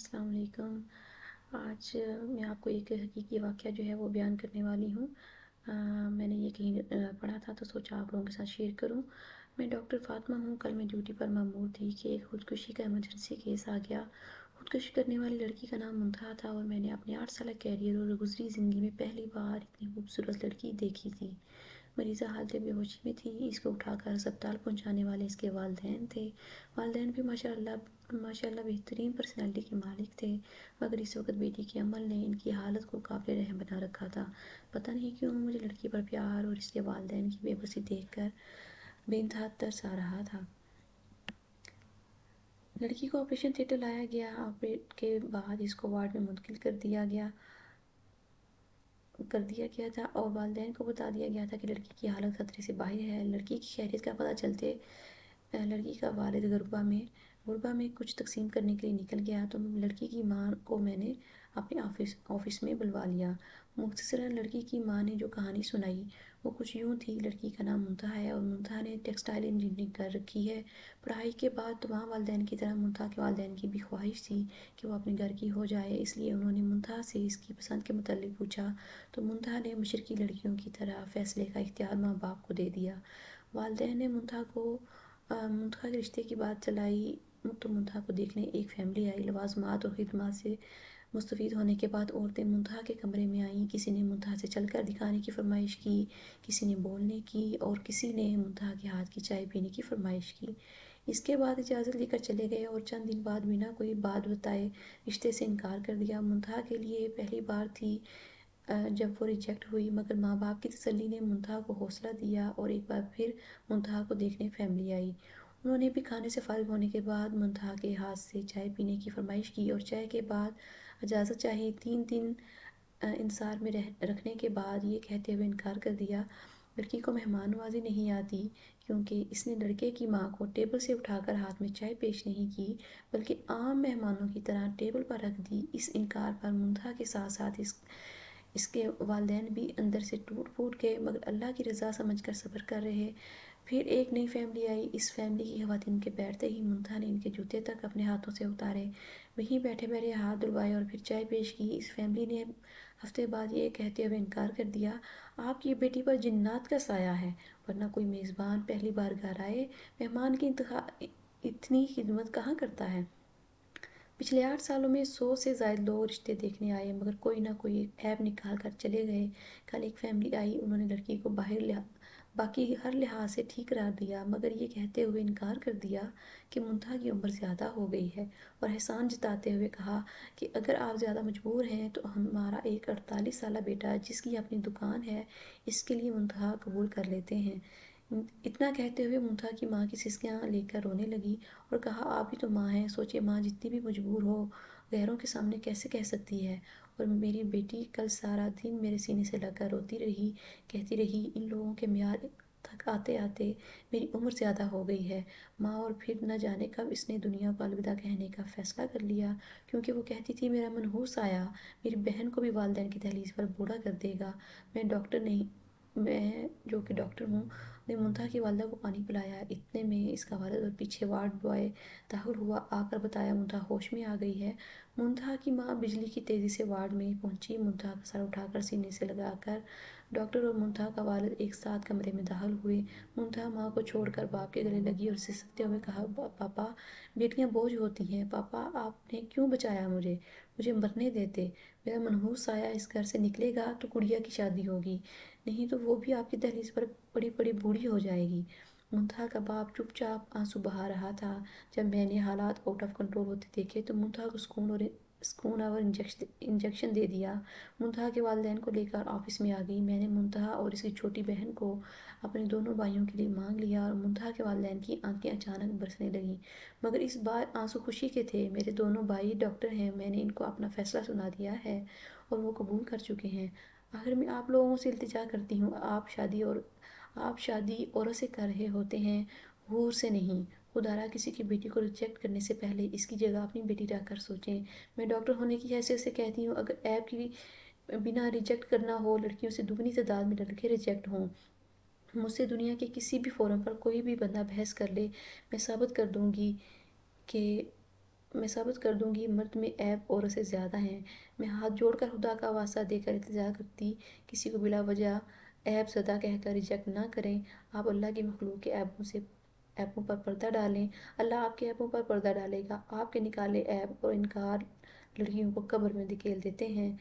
السلام علیکم۔ آج میں آپ کو ایک حقیقی واقعہ جو ہے وہ بیان کرنے والی ہوں۔ میں نے یہ کہیں پڑھا تھا تو سوچا آپ لوگوں کے ساتھ شیئر کروں۔ میں ڈاکٹر فاطمہ ہوں۔ کل میں ڈیوٹی پر مأمور تھی کہ ایک خودکشی کا ایمرجنسی کیس آ گیا۔ خودکشی کرنے والی لڑکی کا نام منتہا تھا اور میں نے اپنے 8 سالہ کیریئر اور گزری زندگی میں پہلی بار اتنی خوبصورت لڑکی دیکھی تھی۔ مریضہ حالت بے ہوشی میں تھی۔ اس کو اٹھا کر ہسپتال پہنچانے والے اس کے والدین تھے۔ والدین بھی ماشاءاللہ بہترین پرسنالٹی کے مالک تھے، مگر اس وقت بیٹی کے عمل نے ان کی حالت کو قابل رحم بنا رکھا تھا۔ پتہ نہیں کیوں مجھے لڑکی پر پیار اور اس کے والدین کی بے بسی دیکھ کر بے انتہا ترس آ رہا تھا۔ لڑکی کو آپریشن تھیٹر لایا گیا۔ آپریٹ کے بعد اس کو وارڈ میں منتقل کر دیا گیا تھا اور والدین کو بتا دیا گیا تھا کہ لڑکی کی حالت خطرے سے باہر ہے۔ لڑکی کی خیریت کا پتہ چلتے لڑکی کا والد غربہ میں کچھ تقسیم کرنے کے لیے نکل گیا تو لڑکی کی ماں کو میں نے اپنے آفس میں بلوا لیا۔ مختصراً لڑکی کی ماں نے جو کہانی سنائی وہ کچھ یوں تھی: لڑکی کا نام منتہا ہے اور منتہا نے ٹیکسٹائل انجینئرنگ کر رکھی ہے۔ پڑھائی کے بعد تمام والدین کی طرح منتہا کے والدین کی بھی خواہش تھی کہ وہ اپنے گھر کی ہو جائے، اس لیے انہوں نے منتہا سے اس کی پسند کے متعلق پوچھا تو منتہا نے مشرقی لڑکیوں کی طرح فیصلے کا اختیار ماں باپ کو دے دیا۔ والدین نے منتہا کے رشتے کی بات چلائی تو منتہا کو دیکھنے ایک فیملی آئی۔ لوازمات اور خدمات سے مستفید ہونے کے بعد عورتیں منتہا کے کمرے میں آئیں۔ کسی نے منتہا سے چل کر دکھانے کی فرمائش کی، کسی نے بولنے کی اور کسی نے منتہا کے ہاتھ کی چائے پینے کی فرمائش کی۔ اس کے بعد اجازت لے کر چلے گئے اور چند دن بعد بنا کوئی بات بتائے رشتے سے انکار کر دیا۔ منتہا کے لیے پہلی بار تھی جب وہ ریجیکٹ ہوئی، مگر ماں باپ کی تسلی نے منتہا کو حوصلہ دیا اور ایک بار پھر منتہا کو دیکھنے فیملی آئی۔ انہوں نے بھی کھانے سے فارغ ہونے کے بعد منتہا کے ہاتھ سے چائے پینے کی فرمائش کی اور چائے کے بعد اجازت چاہی۔ 3 دن انتظار میں رکھنے کے بعد یہ کہتے ہوئے انکار کر دیا: لڑکی کو مہمان نوازی نہیں آتی، کیونکہ اس نے لڑکے کی ماں کو ٹیبل سے اٹھا کر ہاتھ میں چائے پیش نہیں کی بلکہ عام مہمانوں کی طرح ٹیبل پر رکھ دی۔ اس انکار پر منتہا کے ساتھ ساتھ اس کے والدین بھی اندر سے ٹوٹ پھوٹ گئے، مگر اللہ کی رضا سمجھ کر صبر کر رہے۔ پھر ایک نئی فیملی آئی۔ اس فیملی کی خواتین کے بیٹھتے ہی منتہا نے ان کے جوتے تک اپنے ہاتھوں سے اتارے، وہیں بیٹھے بیٹھے ہاتھ دھلوائے اور پھر چائے پیش کی۔ اس فیملی نے ہفتے بعد یہ کہتے ہوئے انکار کر دیا: آپ کی بیٹی پر جنات کا سایہ ہے، ورنہ کوئی میزبان پہلی بار گھر آئے مہمان کی اتنی خدمت کہاں کرتا ہے۔ پچھلے 8 سالوں میں 100 سے زائد لوگ رشتے دیکھنے آئے، مگر کوئی نہ کوئی عیب نکال کر چلے گئے۔ کل ایک فیملی آئی۔ انہوں نے لڑکی کو باقی ہر لحاظ سے ٹھیک قرار دیا، مگر یہ کہتے ہوئے انکار کر دیا کہ منتہا کی عمر زیادہ ہو گئی ہے، اور احسان جتاتے ہوئے کہا کہ اگر آپ زیادہ مجبور ہیں تو ہمارا ایک 48 سالہ بیٹا جس کی اپنی دکان ہے، اس کے لیے منتہا قبول کر لیتے ہیں۔ اتنا کہتے ہوئے منتہا کی ماں کی سسکیاں لے کر رونے لگی اور کہا: آپ بھی تو ماں ہیں، سوچیں ماں جتنی بھی مجبور ہو غیروں کے سامنے کیسے کہہ سکتی ہے۔ اور میری بیٹی کل سارا دن میرے سینے سے لگ کر روتی رہی، کہتی رہی: ان لوگوں کے معیار تک آتے آتے میری عمر زیادہ ہو گئی ہے ماں، اور پھر نہ جانے کب اس نے دنیا کو الوداع کہنے کا فیصلہ کر لیا، کیونکہ وہ کہتی تھی میرا منحوس آیا میری بہن کو بھی والدین کی دہلیز پر بوڑھا کر دے گا۔ میں جو کہ ڈاکٹر ہوں نے منتہا کی والدہ کو پانی پلایا۔ اتنے میں اس کا والد اور پیچھے وارڈ بوائے داخل ہوا۔ آ کر بتایا منتہا ہوش میں آ گئی ہے۔ منتہا کی ماں بجلی کی تیزی سے وارڈ میں پہنچی۔ منتہا کا سر اٹھا کر سینے سے لگا کر ڈاکٹر اور منتہا کا والد ایک ساتھ کمرے میں داخل ہوئے۔ منتہا ماں کو چھوڑ کر باپ کے گلے لگی اور سسکتے ہوئے کہا: پاپا، بیٹیاں بوجھ ہوتی ہیں، پاپا آپ نے کیوں بچایا مجھے مرنے دیتے۔ میرا منحوس سایہ اس گھر سے نکلے گا تو گڑیا کی شادی ہوگی، نہیں تو وہ بھی آپ کی دہلیز پر پڑی پڑی بوڑھی ہو جائے گی۔ منتہا کا باپ چپ چاپ آنسو بہا رہا تھا۔ جب میں نے حالات آؤٹ آف کنٹرول ہوتے دیکھے تو منتہا کو سکون اور انجیکشن دے دیا۔ منتہا کے والدین کو لے کر آفس میں آ گئی۔ میں نے منتہا اور اس کی چھوٹی بہن کو اپنے دونوں بھائیوں کے لیے مانگ لیا اور منتہا کے والدین کی آنکھیں اچانک برسنے لگیں، مگر اس بار آنسو خوشی کے تھے۔ میرے دونوں بھائی ڈاکٹر ہیں، میں نے ان کو اپنا فیصلہ سنا دیا ہے اور وہ قبول کر چکے ہیں۔ آخر میں آپ لوگوں سے التجا کرتی ہوں، آپ شادی عورت سے کر رہے ہوتے ہیں، حور سے نہیں۔ خدارا کسی کی بیٹی کو ریجیکٹ کرنے سے پہلے اس کی جگہ اپنی بیٹی رکھ کر سوچیں۔ میں ڈاکٹر ہونے کی حیثیت سے کہتی ہوں، اگر عیب کی بنا ریجیکٹ کرنا ہو، لڑکیوں سے دگنی تعداد میں لڑکے ریجیکٹ ہوں۔ مجھ سے دنیا کے کسی بھی فورم پر کوئی بھی بندہ بحث کر لے، میں ثابت کر دوں گی کہ میں ثابت کر دوں گی مرد میں عیب عورت سے زیادہ ہیں۔ میں ہاتھ جوڑ کر خدا کا واسطہ دے کر التجا کرتی، کسی کو بلا وجہ عیب زدہ کہہ کر ریجیکٹ نہ کریں۔ آپ اللہ کی مخلوق کے عیبوں پر پردہ ڈالیں، اللہ آپ کے عیبوں پر پردہ ڈالے گا۔ آپ کے نکالے عیب اور انکار لڑکیوں کو قبر میں دھکیل دیتے ہیں۔